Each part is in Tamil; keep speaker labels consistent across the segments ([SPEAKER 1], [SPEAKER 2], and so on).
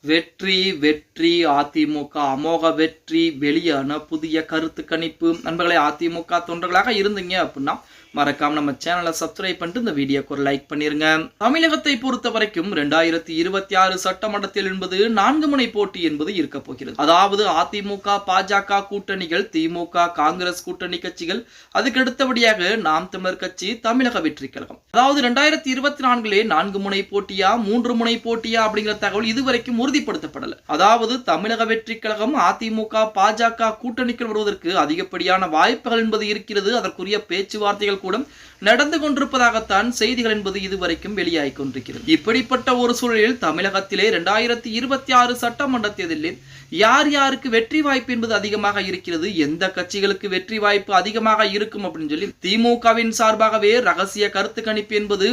[SPEAKER 1] வெற்றி வெற்றி அதிமுக அமோக வெற்றி வெளியான புதிய கருத்து கணிப்பு. நண்பர்களே, அதிமுக தொண்டர்களாக இருந்தீங்க அப்படின்னா மறக்காம நம்ம சேனலை சப்ஸ்கிரைப் பண்ணிட்டு இந்த வீடியோக்கு ஒரு லைக் பண்ணிருங்க. தமிழகத்தை பொறுத்த வரைக்கும் 2026 சட்டமன்றத்தில் என்பது 4 முனை போட்டி என்பது இருக்க போகிறது. அதாவது அதிமுக பாஜக கூட்டணிகள், திமுக காங்கிரஸ் கூட்டணி கட்சிகள், அதுக்கு அடுத்தபடியாக நாம் தமிழர் கட்சி, தமிழக வெற்றி கழகம். அதாவது 2024 4 முனை போட்டியா 3 முனை போட்டியா அப்படிங்கிற தகவல் இதுவரைக்கும் உறுதிப்படுத்தப்படல. அதாவது தமிழக வெற்றி கழகம் அதிமுக பாஜக கூட்டணிக்குள் வருவதற்கு அதிகப்படியான வாய்ப்புகள் என்பது இருக்கிறது. அதற்குரிய பேச்சுவார்த்தைகள் கூட நடந்து கொண்டிருப்பதாகத்தான் செய்திகள் என்பது இதுவரைக்கும் வெளியாகிக் கொண்டிருக்கிறது. இப்படிப்பட்ட ஒரு சூழலில் தமிழகத்திலே 2026 சட்டமன்ற தேர்தலில் யார் யாருக்கு வெற்றி வாய்ப்பு என்பது அதிகமாக இருக்கிறது, எந்த கட்சிகளுக்கு வெற்றி வாய்ப்பு அதிகமாக இருக்கும் அப்படின்னு சொல்லி திமுகவின் சார்பாகவே ரகசிய கருத்து கணிப்பு என்பது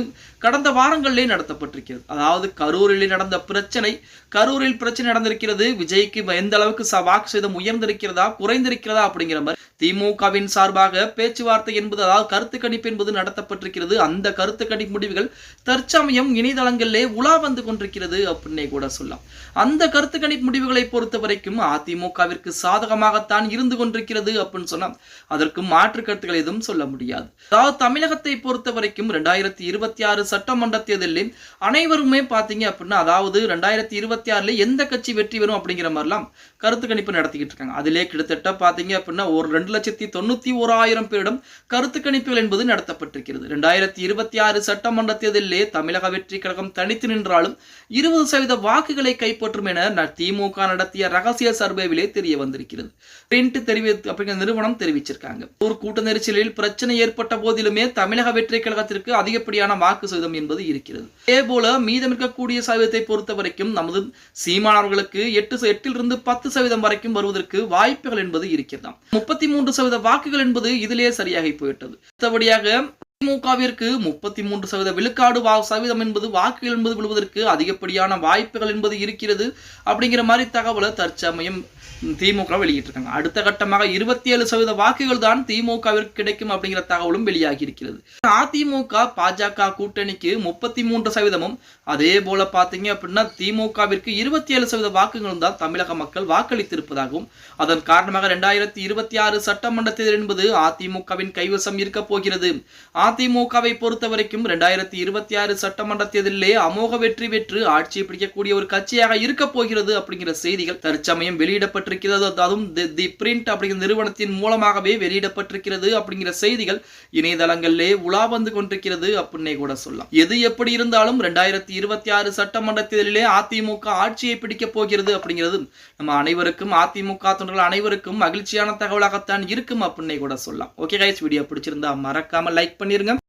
[SPEAKER 1] கடந்த வாரங்களிலே நடத்தப்பட்டிருக்கிறது. அதாவது கரூரில் நடந்த பிரச்சனை, கரூரில் பிரச்சனை நடந்திருக்கிறது, விஜய்க்கு எந்த அளவுக்கு வாக்கு சதவீதம் உயர்ந்திருக்கிறதா குறைந்திருக்கிறதா அப்படிங்கிற மாதிரி திமுகவின் சார்பாக பேச்சுவார்த்தை என்பது, அதாவது கருத்து கணிப்பு என்பது நடத்தப்பட்டிருக்கிறது. அந்த கருத்து கணிப்பு முடிவுகள் தற்சமயம் இணையதளங்களிலே உலா வந்து கொண்டிருக்கிறது அப்படின்னே கூட சொல்லலாம். அந்த கருத்து கணிப்பு முடிவுகளை பொறுத்த வரைக்கும் அதிமுகவிற்கு சாதகமாகத்தான் இருந்து கொண்டிருக்கிறது அப்படின்னு சொன்னா அதற்கு மாற்று கருத்துக்கள் எதுவும் சொல்ல முடியாது. அதாவது தமிழகத்தை பொறுத்த வரைக்கும் 2026 சட்டமன்ற தேர்தலில் அனைவருமே பாத்தீங்க அப்படின்னா, அதாவது 2026 எந்த கட்சி வெற்றி பெறும் அப்படிங்கிற மாதிரிலாம் கருத்து கணிப்பு நடத்திக்கிட்டு இருக்காங்க. அதிலே கிட்டத்தட்ட பாத்தீங்க அப்படின்னா ஒரு 2,91,000 பேரிடம் கருத்து கணிப்புகள் என்பது நடத்தப்பட்டிருக்கிறது. 2026 சட்டமன்ற தேர்தலிலே தமிழக வெற்றி கழகம் தனித்து நின்றாலும் 20% வாக்குகளை கைப்பற்றும் என திமுக நடத்திய ரகசிய சர்வேவிலே தெரிய வந்திருக்கிறது. அப்படிங்கிற நிறுவனம் தெரிவிச்சிருக்காங்க. ஒரு கூட்ட நெரிசலில் பிரச்சனை ஏற்பட்ட போதிலுமே தமிழக வெற்றி கழகத்திற்கு அதிகப்படியான வாக்கு சதவீதம் என்பது இருக்கிறது. அதே போல மீதம் இருக்கக்கூடிய சதவீதத்தை பொறுத்த வரைக்கும் நமது சீமானவர்களுக்கு 8% 10% வரைக்கும் வருவதற்கு வாய்ப்புகள் என்பது இருக்கிறதாம். 33% வாக்குகள் என்பது இதிலே சரியாகி போயிட்டது. அடுத்தபடியாக திமுகவிற்கு 33% விழுக்காடு சதவீதம் என்பது வாக்குகள் என்பது விழுவதற்கு அதிகப்படியான வாய்ப்புகள் என்பது இருக்கிறது அப்படிங்கிற மாதிரி தகவலை தற்சமயம் திமுக வெளியிட்டிருக்காங்க. அடுத்த கட்டமாக 27% வாக்குகள் தான் திமுகவிற்கு கிடைக்கும் அப்படிங்கிற தகவலும் வெளியாகி இருக்கிறது. அதிமுக பாஜக கூட்டணிக்கு 33%, அதே போல பாத்தீங்க அப்படின்னா திமுகவிற்கு 27% வாக்குகளும் தான் தமிழக மக்கள் வாக்களித்திருப்பதாகவும், அதன் காரணமாக 2026 சட்டமன்ற தேர்தல் என்பது அதிமுகவின் கைவசம் இருக்க போகிறது. அதிமுகவை பொறுத்த வரைக்கும் 2026 சட்டமன்ற தேர்தலிலே அமோக வெற்றி பெற்று ஆட்சியை பிடிக்கக்கூடிய ஒரு கட்சியாக இருக்க போகிறது அப்படிங்கிற செய்திகள் தற்சமயம் வெளியிடப்பட்டிருக்கிறது. அதுவும் தி பிரிண்ட் அப்படிங்கிற நிறுவனத்தின் மூலமாகவே வெளியிடப்பட்டிருக்கிறது அப்படிங்கிற செய்திகள் இணையதளங்களிலே உலா வந்து கொண்டிருக்கிறது அப்படின்னே கூட சொல்லலாம். எது எப்படி இருந்தாலும் 2026 சட்டமன்ற தேர்தலிலே அதிமுக ஆட்சியை பிடிக்க போகிறது அப்படிங்கிறது நம்ம அனைவருக்கும், அதிமுக தொண்டர்கள் அனைவருக்கும் மகிழ்ச்சியான தகவலாகத்தான் இருக்கும் அப்படின்னே கூட சொல்லலாம். ஓகே கைஸ், வீடியோ பிடிச்சிருந்தா மறக்காம லைக் பண்ணிருங்க.